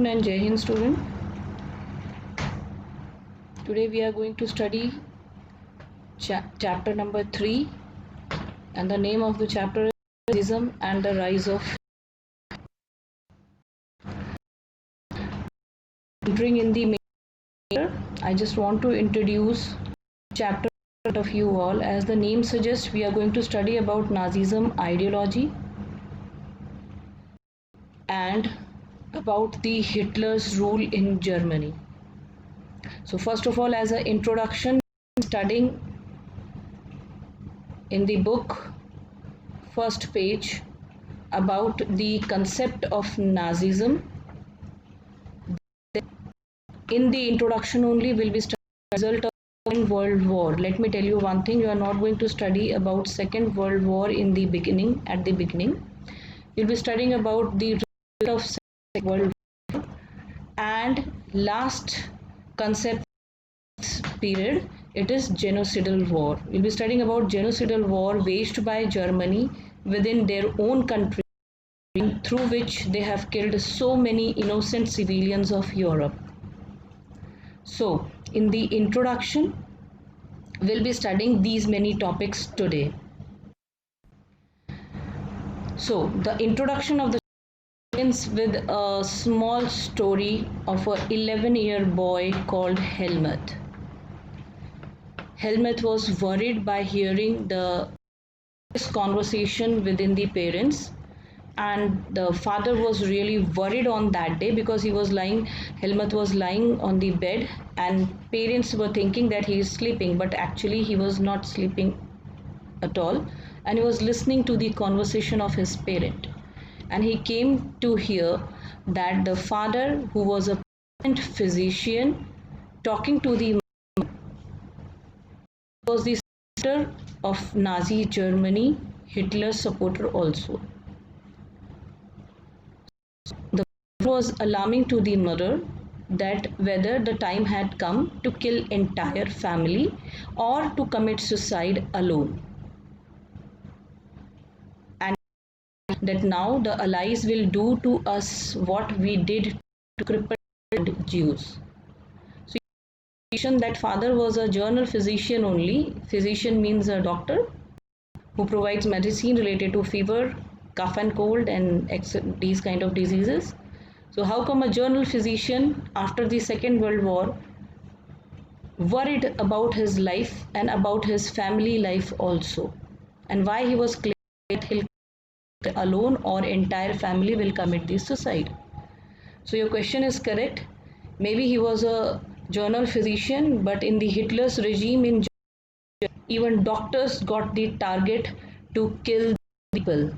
afternoon and Jai Hind student. Today we are going to study chapter number 3, and the name of the chapter is Nazism and the Rise of. Entering in the main, I just want to introduce chapter of you all. As the name suggests, we are going to study about Nazism ideology and about the Hitler's rule in Germany. So first of all, as an introduction, studying in the book first page about the concept of Nazism. In the introduction only will be studying the result of Second World War. Let me tell you one thing, you are not going to study about Second World War in the beginning, at the beginning. You'll be studying about the result of Second World War and last concept period, it is genocidal war. We'll be studying about genocidal war waged by Germany within their own country, through which they have killed so many innocent civilians of Europe. So, in the introduction, we'll be studying these many topics today. So, the introduction of the begins with a small story of an 11-year boy called Helmut. Helmut was worried by hearing this conversation within the parents, and the father was really worried on that day because Helmut was lying on the bed and parents were thinking that he is sleeping, but actually he was not sleeping at all, and he was listening to the conversation of his parent, and he came to hear that the father, who was a physician, talking to the was the supporter of Nazi Germany, Hitler's supporter also. The father was alarming to the mother that whether the time had come to kill entire family or to commit suicide alone, and that now the Allies will do to us what we did to crippled Jews. That father was a general physician only. Physician means a doctor who provides medicine related to fever, cough and cold, and these kind of diseases. So how come a general physician after the Second World War worried about his life and about his family life also, and why he was claiming that he'll alone or entire family will commit the suicide? So your question is correct. Maybe he was a general physician, but in the Hitler's regime in Germany, even doctors got the target to kill people,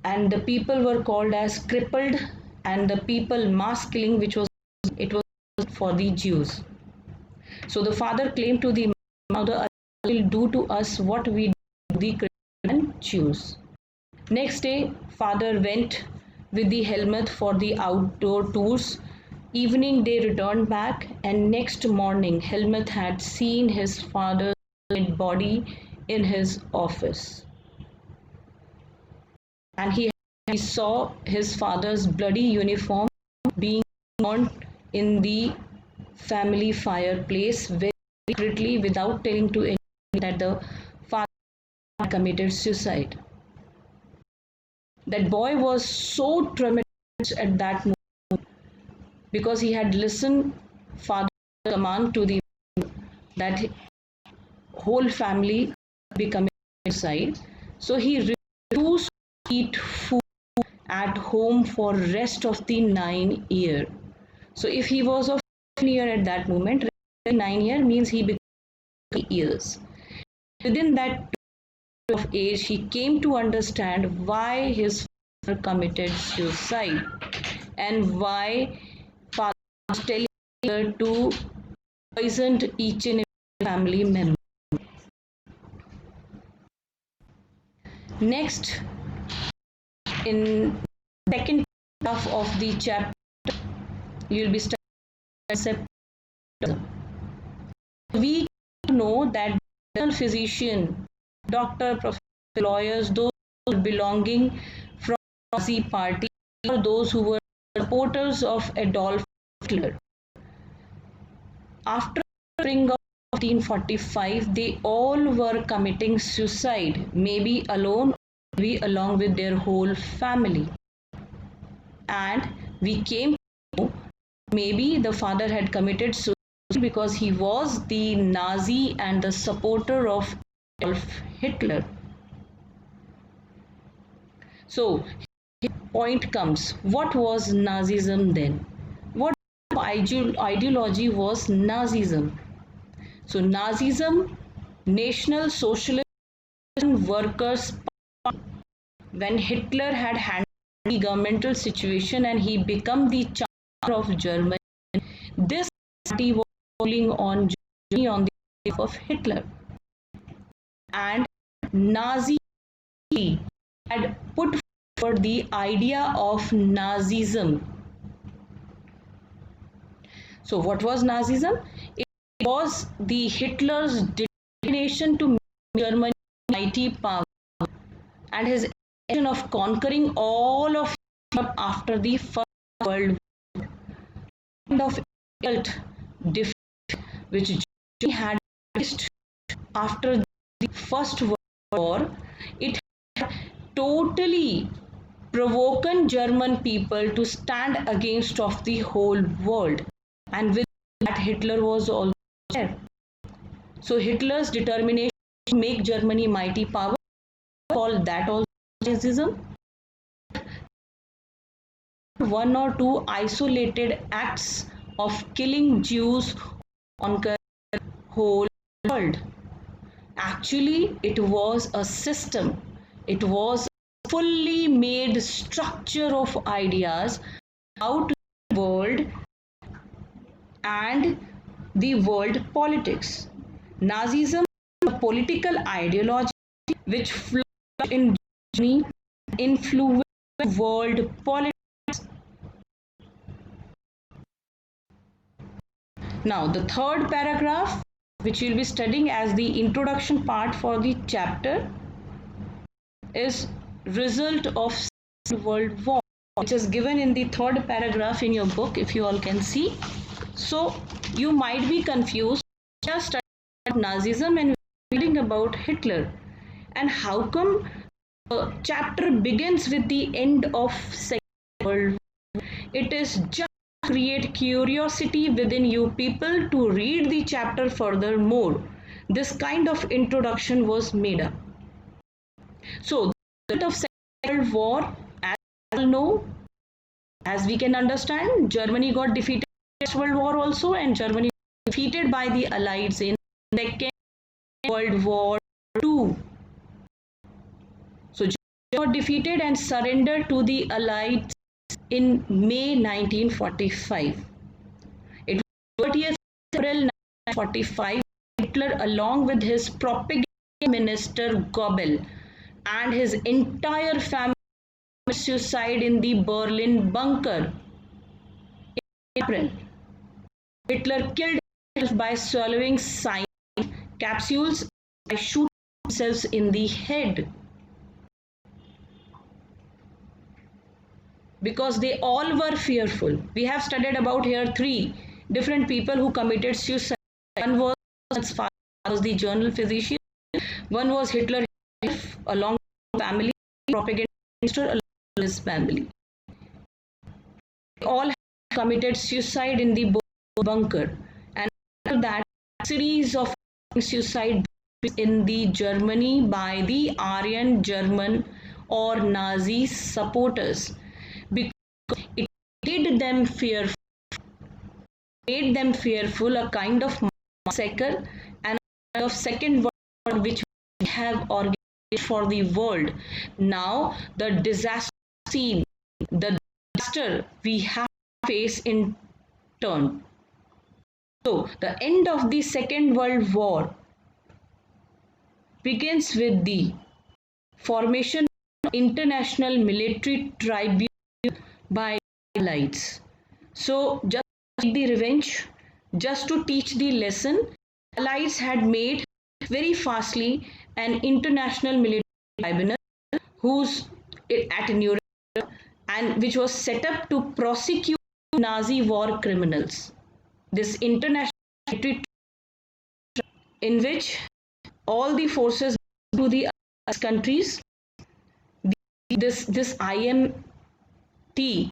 and the people were called as crippled, and the people mass killing which was for the Jews. So the father claimed to the mother, will do to us what we do to the crippled and Jews. Next day, father went with the Helmut for the outdoor tours. Evening they returned back, and next morning Helmut had seen his father's dead body in his office, and he saw his father's bloody uniform being burned in the family fireplace very secretly without telling to anyone that the father committed suicide. That boy was so traumatized at that moment because he had listened father's command to the that whole family becoming suicide. So he refused to eat food at home for rest of the 9 year. So if he was of 10 year at that moment, 9 year means he became 3 years. Within that of age, he came to understand why his father committed suicide and why father was telling her to poison each and every family member. Next, in second half of the chapter, you will be studying concept. We know that general physician, doctor, professor, lawyers, those belonging from Nazi party, or those who were supporters of Adolf Hitler. After the spring of 1945, they all were committing suicide, maybe alone, maybe along with their whole family. And we came to know maybe the father had committed suicide because he was the Nazi and the supporter of Adolf Hitler. So, point comes, what was Nazism then? What ideology was Nazism? So, Nazism, National Socialist Workers' Party, when Hitler had handled the governmental situation and he became the Chancellor of Germany, this party was ruling on Germany on the behalf of Hitler. And Nazi had put forward the idea of Nazism. So what was Nazism? It was the Hitler's determination to make Germany a mighty power and his intention of conquering all of Europe after the First World War. Kind of defeat which Germany had faced after the First World War, it had totally provoked German people to stand against of the whole world, and with that Hitler was also there. So Hitler's determination to make Germany mighty power, called that also Nazism. One or two isolated acts of killing Jews on the whole world. Actually, it was a system. It was a fully made structure of ideas out the world and the world politics. Nazism is a political ideology which flourished in Germany, influenced world politics. Now, the third paragraph, which we'll be studying as the introduction part for the chapter, is result of Second World War, which is given in the third paragraph in your book, if you all can see. So, you might be confused, just studying about Nazism and reading about Hitler. And how come the chapter begins with the end of Second World War? It is just create curiosity within you people to read the chapter furthermore. This kind of introduction was made up. So, the end of Second World War, as we all know, as we can understand, Germany got defeated in the First World War also, and Germany was defeated by the Allies in Second World War II. So, Germany got defeated and surrendered to the Allies in May 1945. It was 30th April 1945, Hitler along with his propaganda minister Goebbels and his entire family committed suicide in the Berlin bunker. In April, Hitler killed himself by swallowing cyanide capsules by shooting himself in the head. Because they all were fearful. We have studied about here three different people who committed suicide. One was his father, was the journal physician. One was Hitler along with family, propaganda minister along with his family. They all committed suicide in the bunker. And after that, a series of suicide in the Germany by the Aryan German or Nazi supporters. Because it made them fearful, a kind of massacre and a kind of Second World War which we have organized for the world. Now the disaster scene, the disaster we have to face in turn. So the end of the Second World War begins with the formation of International Military Tribunal by Allies. So just to take the revenge, just to teach the lesson, Allies had made very fastly an international military tribunal whose at Nuremberg, and which was set up to prosecute Nazi war criminals. This international treaty in which all the forces to the countries, this IMT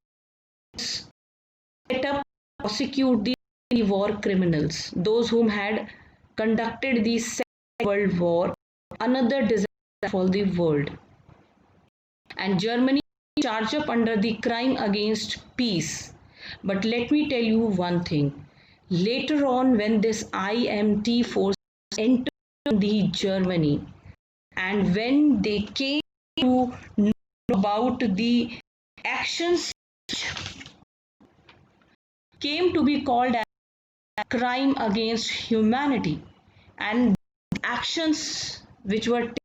set up to prosecute the war criminals, those whom had conducted the Second World War, another disaster for the world. And Germany charged up under the crime against peace. But let me tell you one thing. Later on, when this IMT force entered the Germany, and when they came to know about the actions came to be called as crime against humanity, and actions which were taken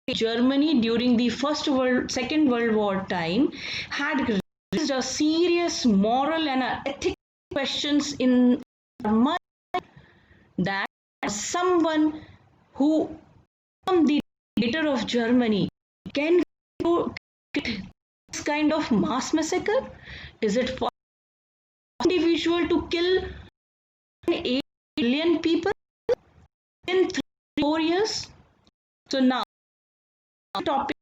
in Germany during the Second World War time had raised a serious moral and ethical questions in our mind, that someone who the leader of Germany can do this kind of mass massacre? Is it possible for an individual to kill 8 million people in 3-4 years? So now the topic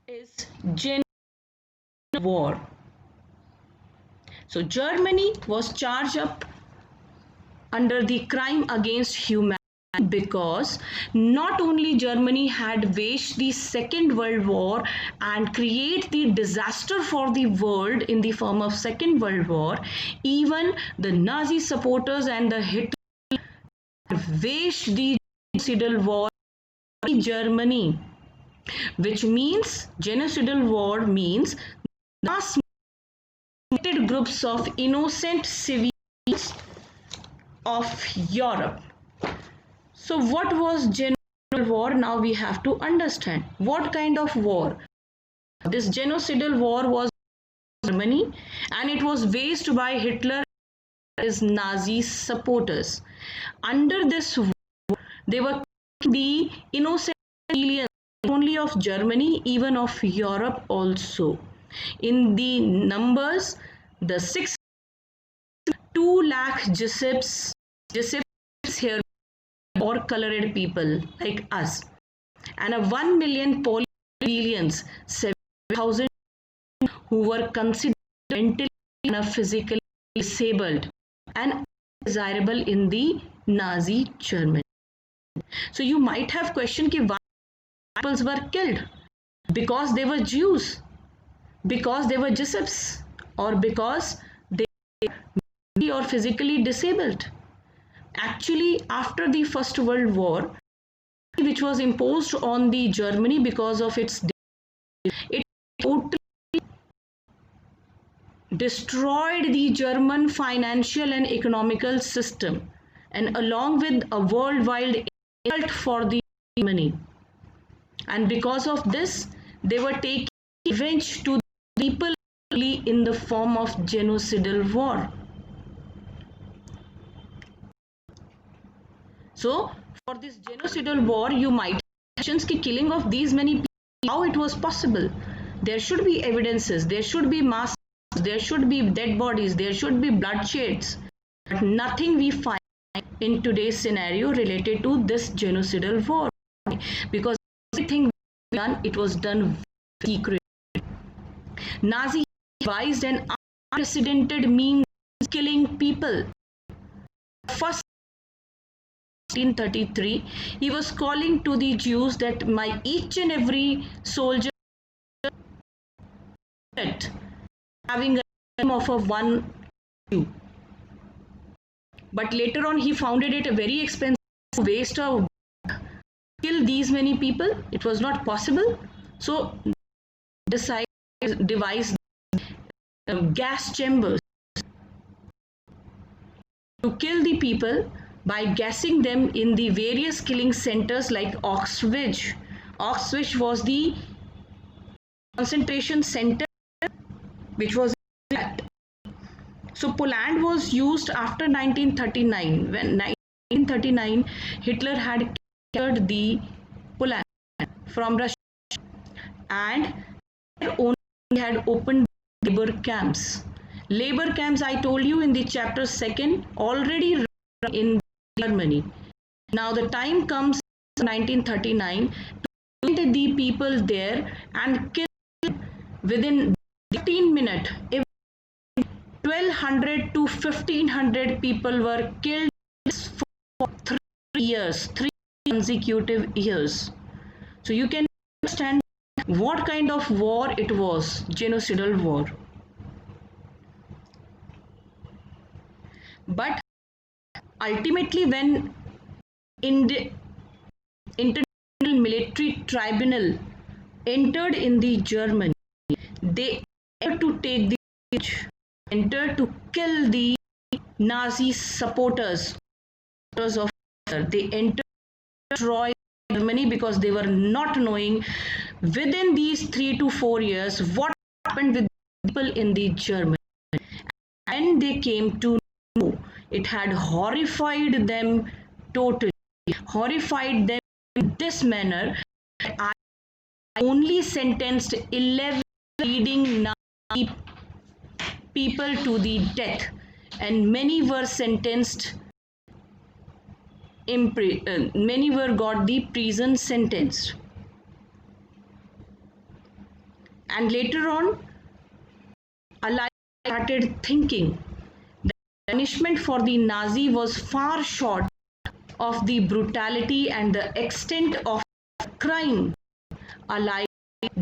is genocide war. So Germany was charged up under the crime against humanity because not only Germany had waged the Second World War and create the disaster for the world in the form of Second World War, even the Nazi supporters and the Hitler waged the genocidal war in Germany, which means genocidal war means mass groups of innocent civilians of Europe. So what was genocidal war? Now we have to understand what kind of war. This genocidal war was in Germany, and it was waged by Hitler and his Nazi supporters. Under this war, they were the innocent civilians not only of Germany, even of Europe also. In the numbers, the 2 lakh Gypsies here, or colored people like us, and 1 million Polish civilians, 7,000 who were considered mentally and physically disabled and undesirable in the Nazi Germany. So you might have questioned why people were killed? Because they were Jews, because they were Gypsies, or because they were mentally or physically disabled. Actually, after the First World War, which was imposed on the Germany because of it totally destroyed the German financial and economical system, and along with a worldwide insult for the Germany. And because of this, they were taking revenge to the people in the form of genocidal war. So for this genocidal war, you might have questions ki killing of these many people, how it was possible. There should be evidences, there should be mass, there should be dead bodies, there should be bloodsheds, but nothing we find in today's scenario related to this genocidal war, because everything done, it was done secretly. Nazi devised an unprecedented means of killing people. First, 1933, he was calling to the Jews that each and every soldier having a name of a one Jew. But later on, he found it a very expensive waste of kill these many people. It was not possible. So devised gas chambers to kill the people by gassing them in the various killing centers like Auschwitz. Auschwitz was the concentration center which was attacked. So Poland was used after 1939. When 1939, Hitler had captured the Poland from Russia, and only had opened labor camps. Labor camps, I told you in the chapter 2nd, already in Germany. Now the time comes 1939 to get the people there and kill within 15 minutes. 1200 to 1500 people were killed for 3 years, 3 consecutive years. So you can understand what kind of war it was, genocidal war. But ultimately, when International Military Tribunal entered in the Germany, they entered to take entered to kill the Nazi supporters of Hitler. They entered to destroy Germany because they were not knowing within these 3 to 4 years what happened with people in the Germany. And they came to know, it had horrified them totally, horrified them in this manner. I only sentenced 11 leading Nazi people to the death, and many were sentenced. Many were got the prison sentence. And later on, Allies started thinking that the punishment for the Nazi was far short of the brutality and the extent of crime. Allies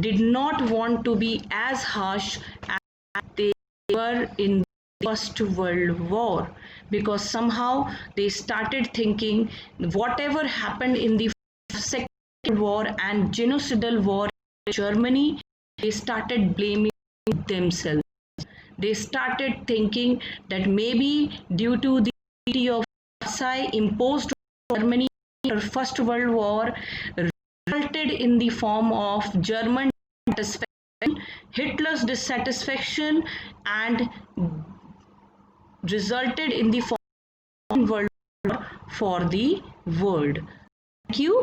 did not want to be as harsh as they were in the First World War, because somehow they started thinking whatever happened in the Second World War and genocidal war in Germany, they started blaming themselves. They started thinking that maybe due to the Treaty of Versailles imposed on Germany in the First World War resulted in the form of German dissatisfaction, Hitler's dissatisfaction, and resulted in the form of World War for the world. Thank you.